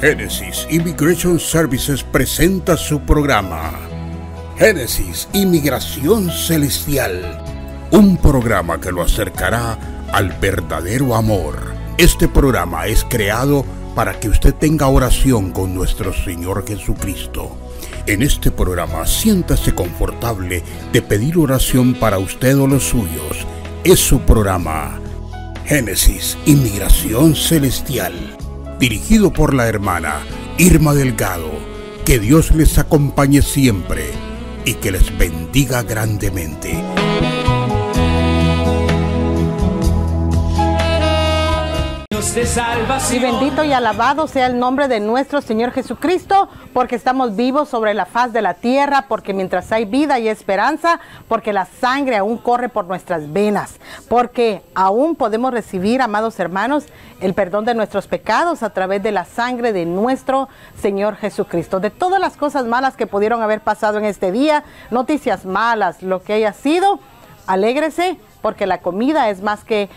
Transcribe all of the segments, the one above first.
Genesis Immigration Services presenta su programa Génesis Inmigración Celestial, un programa que lo acercará al verdadero amor. Este programa es creado para que usted tenga oración con nuestro Señor Jesucristo. En este programa siéntase confortable de pedir oración para usted o los suyos. Es su programa Génesis Inmigración Celestial, dirigido por la hermana Irma Delgado. Que Dios les acompañe siempre y que les bendiga grandemente. Y bendito y alabado sea el nombre de nuestro Señor Jesucristo, porque estamos vivos sobre la faz de la tierra, porque mientras hay vida hay esperanza, porque la sangre aún corre por nuestras venas, porque aún podemos recibir, amados hermanos, el perdón de nuestros pecados a través de la sangre de nuestro Señor Jesucristo. De todas las cosas malas que pudieron haber pasado en este día, noticias malas, lo que haya sido, alégrese, porque la comida es más que,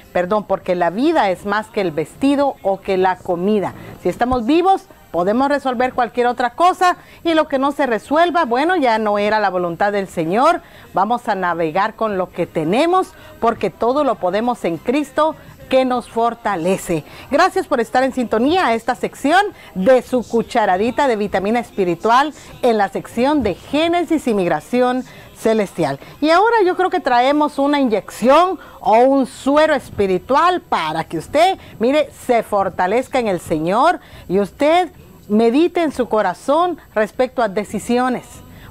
porque la vida es más que el vestido o que la comida. Si estamos vivos, podemos resolver cualquier otra cosa, y lo que no se resuelva, bueno, ya no era la voluntad del Señor. Vamos a navegar con lo que tenemos, porque todo lo podemos en Cristo, que nos fortalece. Gracias por estar en sintonía a esta sección de su cucharadita de vitamina espiritual en la sección de Génesis Inmigración Celestial. Y ahora yo creo que traemos una inyección o un suero espiritual para que usted, mire, se fortalezca en el Señor y usted medite en su corazón respecto a decisiones.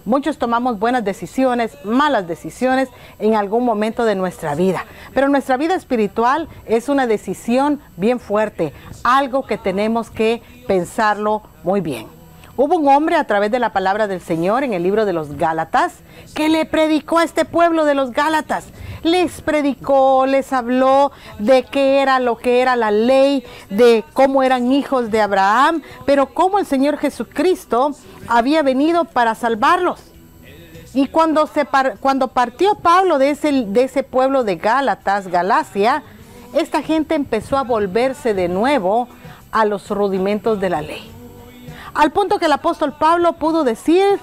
Muchos tomamos buenas decisiones, malas decisiones en algún momento de nuestra vida. Pero nuestra vida espiritual es una decisión bien fuerte, algo que tenemos que pensarlo muy bien. Hubo un hombre a través de la palabra del Señor en el libro de los Gálatas que le predicó a este pueblo de los Gálatas. Les predicó, les habló de qué era lo que era la ley, de cómo eran hijos de Abraham, pero cómo el Señor Jesucristo había venido para salvarlos. Y cuando partió Pablo de ese pueblo de Gálatas, Galacia, esta gente empezó a volverse de nuevo a los rudimentos de la ley. Al punto que el apóstol Pablo pudo decir: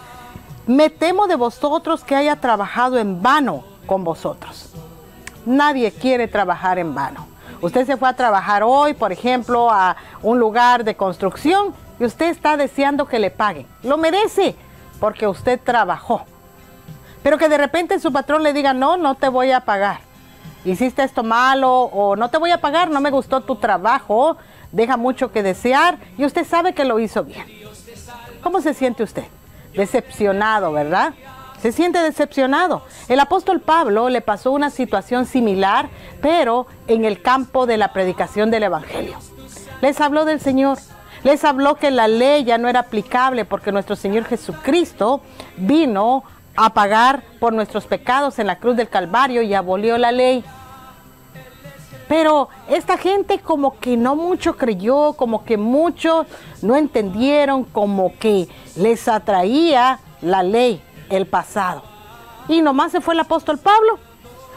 me temo de vosotros que haya trabajado en vano con vosotros. Nadie quiere trabajar en vano. Usted se fue a trabajar hoy, por ejemplo, a un lugar de construcción y usted está deseando que le paguen. Lo merece porque usted trabajó. Pero que de repente su patrón le diga: no te voy a pagar. Hiciste esto malo, o no te voy a pagar, no me gustó tu trabajo, deja mucho que desear, y usted sabe que lo hizo bien. ¿Cómo se siente usted? Decepcionado, ¿verdad? Se siente decepcionado. El apóstol Pablo le pasó una situación similar, pero en el campo de la predicación del evangelio. Les habló del Señor, les habló que la ley ya no era aplicable porque nuestro Señor Jesucristo vino a pagar por nuestros pecados en la cruz del Calvario y abolió la ley. Pero esta gente como que no mucho creyó, como que muchos no entendieron, como que les atraía la ley, el pasado. Y nomás se fue el apóstol Pablo,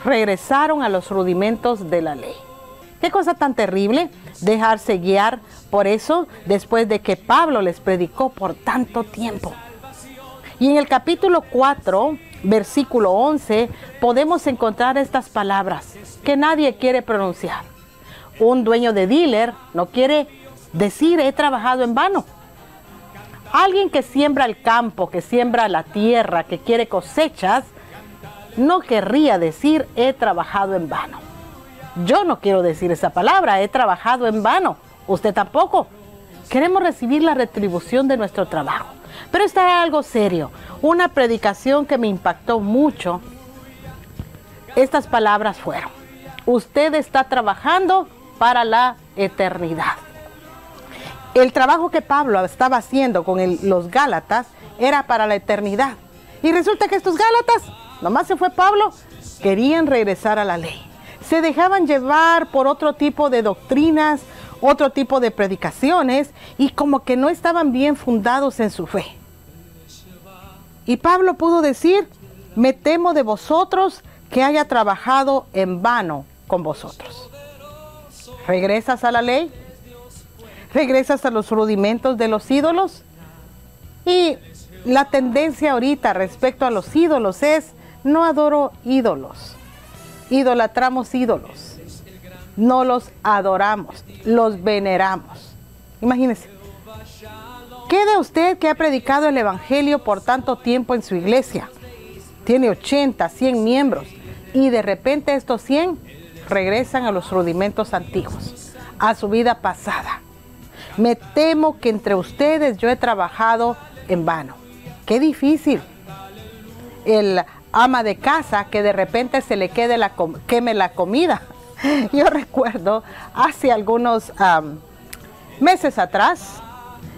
regresaron a los rudimentos de la ley. Qué cosa tan terrible dejarse guiar por eso después de que Pablo les predicó por tanto tiempo. Y en el capítulo 4, versículo 11, podemos encontrar estas palabras que nadie quiere pronunciar. Un dueño de dealer no quiere decir: he trabajado en vano. Alguien que siembra el campo, que siembra la tierra, que quiere cosechas, no querría decir: he trabajado en vano. Yo no quiero decir esa palabra, he trabajado en vano. Usted tampoco. Queremos recibir la retribución de nuestro trabajo. Pero esto era algo serio, una predicación que me impactó mucho. Estas palabras fueron: usted está trabajando para la eternidad. El trabajo que Pablo estaba haciendo con los Gálatas era para la eternidad. Y resulta que estos Gálatas, nomás se fue Pablo, querían regresar a la ley. Se dejaban llevar por otro tipo de doctrinas, otro tipo de predicaciones, y como que no estaban bien fundados en su fe. Y Pablo pudo decir: me temo de vosotros que haya trabajado en vano con vosotros. ¿Regresas a la ley? ¿Regresas a los rudimentos de los ídolos? Y la tendencia ahorita respecto a los ídolos es: no adoro ídolos, idolatramos ídolos, no los adoramos, los veneramos. Imagínense, ¿qué de usted que ha predicado el evangelio por tanto tiempo en su iglesia? Tiene 80, 100 miembros y de repente estos 100 regresan a los rudimentos antiguos, a su vida pasada. Me temo que entre ustedes yo he trabajado en vano. ¡Qué difícil! El ama de casa que de repente se le queme la comida. Yo recuerdo hace algunos meses atrás,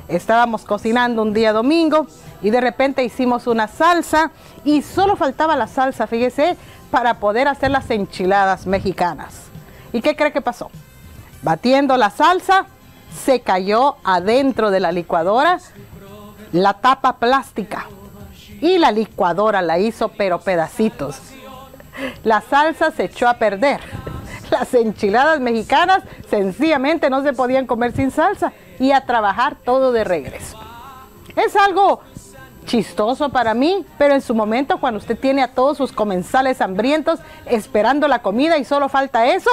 estábamos cocinando un día domingo y de repente hicimos una salsa y solo faltaba la salsa, fíjese, para poder hacer las enchiladas mexicanas. ¿Y qué cree que pasó? Batiendo la salsa, se cayó adentro de la licuadora la tapa plástica y la licuadora la hizo pero pedacitos. La salsa se echó a perder. Las enchiladas mexicanas sencillamente no se podían comer sin salsa y a trabajar todo de regreso. Es algo chistoso para mí, pero en su momento, cuando usted tiene a todos sus comensales hambrientos esperando la comida y solo falta eso,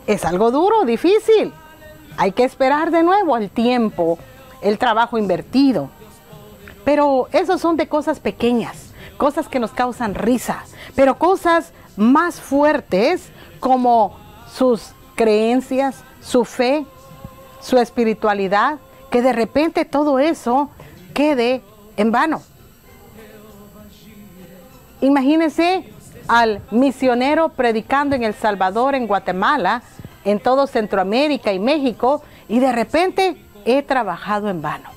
es algo duro, difícil. Hay que esperar de nuevo el tiempo, el trabajo invertido. Pero esos son de cosas pequeñas, cosas que nos causan risa, pero cosas más fuertes como sus creencias, su fe, su espiritualidad, que de repente todo eso quede en vano. Imagínense al misionero predicando en El Salvador, en Guatemala, en todo Centroamérica y México, y de repente he trabajado en vano.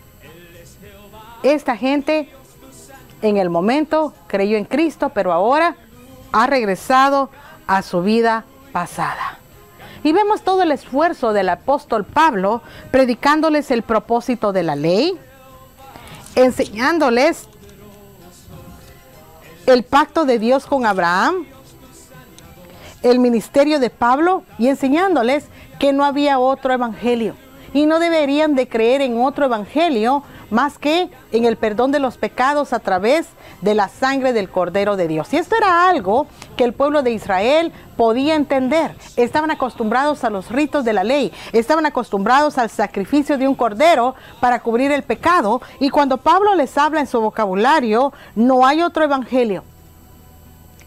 Esta gente en el momento creyó en Cristo, pero ahora ha regresado a su vida pasada. Y vemos todo el esfuerzo del apóstol Pablo predicándoles el propósito de la ley, enseñándoles el pacto de Dios con Abraham, el ministerio de Pablo, y enseñándoles que no había otro evangelio y no deberían de creer en otro evangelio más que en el perdón de los pecados a través de la sangre del Cordero de Dios. Y esto era algo que el pueblo de Israel podía entender. Estaban acostumbrados a los ritos de la ley, estaban acostumbrados al sacrificio de un cordero para cubrir el pecado, y cuando Pablo les habla en su vocabulario, no hay otro evangelio.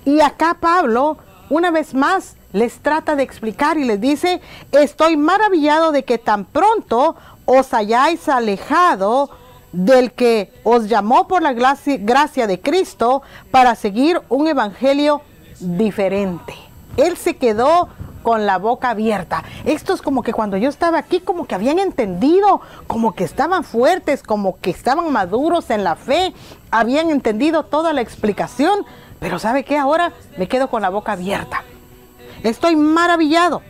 Y acá Pablo, una vez más, les trata de explicar y les dice: estoy maravillado de que tan pronto os hayáis alejado del que os llamó por la gracia de Cristo para seguir un evangelio diferente. Él se quedó con la boca abierta. Esto es como que cuando yo estaba aquí, como que habían entendido, como que estaban fuertes, como que estaban maduros en la fe, habían entendido toda la explicación, pero ¿sabe qué? Ahora me quedo con la boca abierta. Estoy maravillado.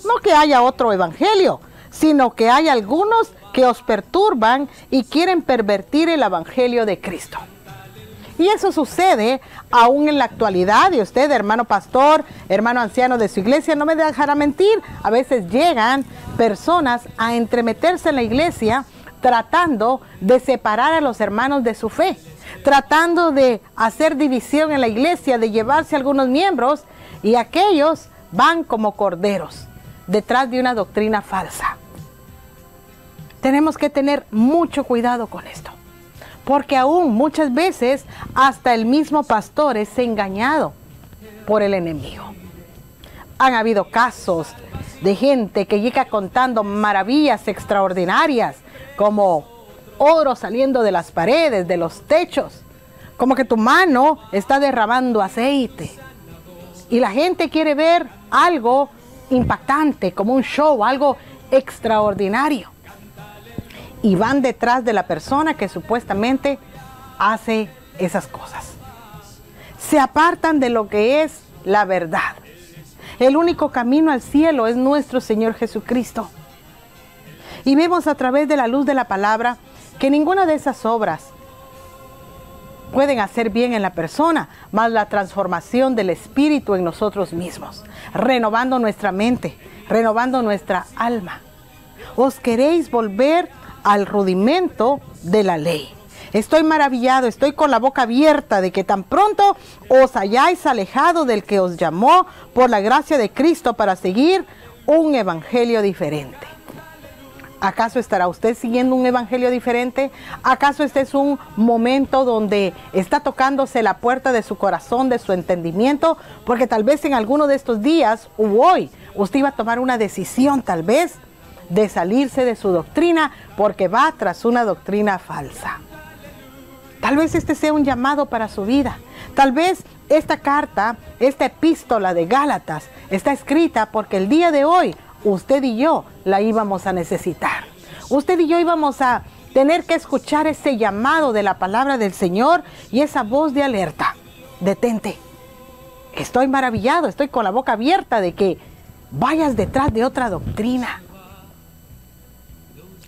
No que haya otro evangelio, sino que hay algunos que os perturban y quieren pervertir el evangelio de Cristo. Y eso sucede aún en la actualidad, y usted, hermano pastor, hermano anciano de su iglesia, no me dejará mentir. A veces llegan personas a entremeterse en la iglesia tratando de separar a los hermanos de su fe, tratando de hacer división en la iglesia, de llevarse a algunos miembros, y aquellos van como corderos detrás de una doctrina falsa. Tenemos que tener mucho cuidado con esto, porque aún muchas veces hasta el mismo pastor es engañado por el enemigo. Han habido casos de gente que llega contando maravillas extraordinarias, como oro saliendo de las paredes, de los techos, como que tu mano está derramando aceite. Y la gente quiere ver algo impactante, como un show, algo extraordinario. Y van detrás de la persona que supuestamente hace esas cosas. Se apartan de lo que es la verdad. El único camino al cielo es nuestro Señor Jesucristo. Y vemos a través de la luz de la palabra que ninguna de esas obras pueden hacer bien en la persona, más la transformación del Espíritu en nosotros mismos, renovando nuestra mente, renovando nuestra alma. ¿Os queréis volver al rudimento de la ley? Estoy maravillado, estoy con la boca abierta de que tan pronto os hayáis alejado del que os llamó por la gracia de Cristo para seguir un evangelio diferente. ¿Acaso estará usted siguiendo un evangelio diferente? ¿Acaso este es un momento donde está tocándose la puerta de su corazón, de su entendimiento? Porque tal vez en alguno de estos días u hoy usted iba a tomar una decisión tal vez de salirse de su doctrina porque va tras una doctrina falsa. Tal vez este sea un llamado para su vida. Tal vez esta carta, esta epístola de Gálatas está escrita porque el día de hoy usted y yo la íbamos a necesitar. Usted y yo íbamos a tener que escuchar ese llamado de la palabra del Señor y esa voz de alerta. Detente. Estoy maravillado, estoy con la boca abierta de que vayas detrás de otra doctrina.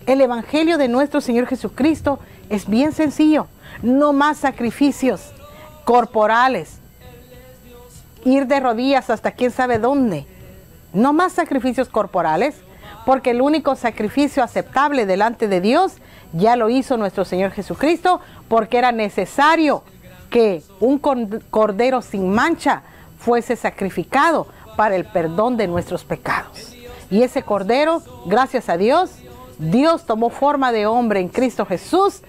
El evangelio de nuestro Señor Jesucristo es bien sencillo. No más sacrificios corporales. Ir de rodillas hasta quién sabe dónde. No más sacrificios corporales, porque el único sacrificio aceptable delante de Dios ya lo hizo nuestro Señor Jesucristo, porque era necesario que un cordero sin mancha fuese sacrificado para el perdón de nuestros pecados. Y ese cordero, gracias a Dios, Dios tomó forma de hombre en Cristo Jesús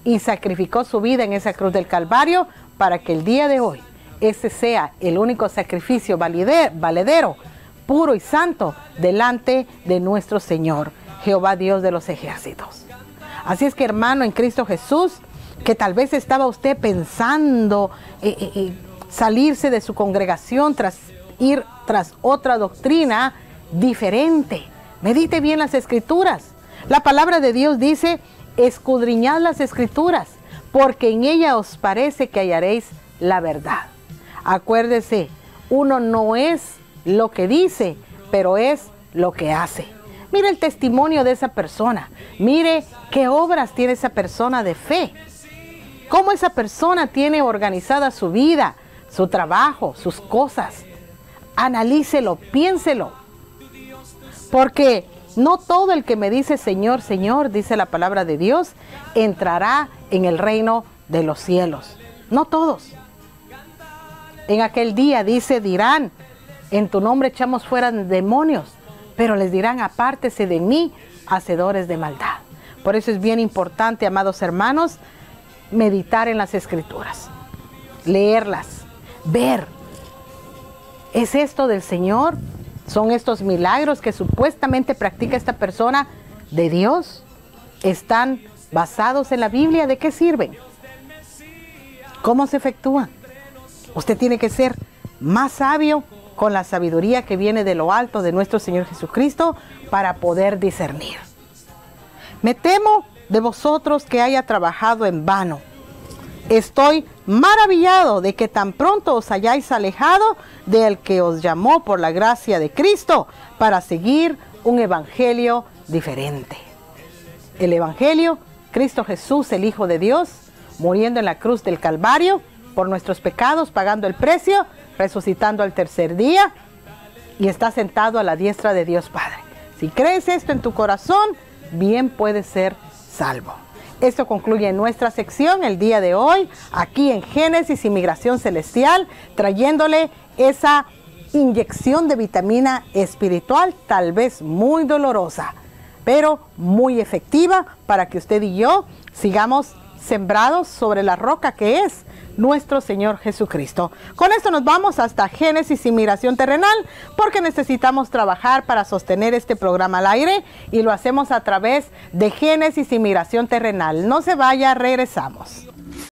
y sacrificó su vida en esa cruz del Calvario para que el día de hoy ese sea el único sacrificio valedero, puro y santo delante de nuestro Señor, Jehová Dios de los ejércitos. Así es que, hermano, en Cristo Jesús, que tal vez estaba usted pensando salirse de su congregación ir tras otra doctrina diferente. Medite bien las Escrituras. La palabra de Dios dice: escudriñad las Escrituras, porque en ella os parece que hallaréis la verdad. Acuérdese, uno no es lo que dice, pero es lo que hace. Mire el testimonio de esa persona. Mire qué obras tiene esa persona de fe. Cómo esa persona tiene organizada su vida, su trabajo, sus cosas. Analícelo, piénselo. Porque no todo el que me dice Señor, Señor, dice la palabra de Dios, entrará en el reino de los cielos. No todos. En aquel día dirán, en tu nombre echamos fuera demonios, pero les dirán: apártese de mí, hacedores de maldad. Por eso es bien importante, amados hermanos, meditar en las Escrituras, leerlas, ver. ¿Es esto del Señor? ¿Son estos milagros que supuestamente practica esta persona de Dios? ¿Están basados en la Biblia? ¿De qué sirven? ¿Cómo se efectúan? Usted tiene que ser más sabio con la sabiduría que viene de lo alto de nuestro Señor Jesucristo para poder discernir. Me temo de vosotros que haya trabajado en vano. Estoy maravillado de que tan pronto os hayáis alejado del que os llamó por la gracia de Cristo para seguir un evangelio diferente. El evangelio, Cristo Jesús, el Hijo de Dios, muriendo en la cruz del Calvario por nuestros pecados, pagando el precio, resucitando al tercer día y está sentado a la diestra de Dios Padre. Si crees esto en tu corazón, bien puedes ser salvo. Esto concluye nuestra sección el día de hoy, aquí en Génesis y Migración Celestial, trayéndole esa inyección de vitamina espiritual, tal vez muy dolorosa, pero muy efectiva para que usted y yo sigamos sembrados sobre la roca que es nuestro Señor Jesucristo. Con esto nos vamos hasta Génesis y Migración Terrenal, porque necesitamos trabajar para sostener este programa al aire y lo hacemos a través de Génesis y Migración Terrenal. No se vaya, regresamos.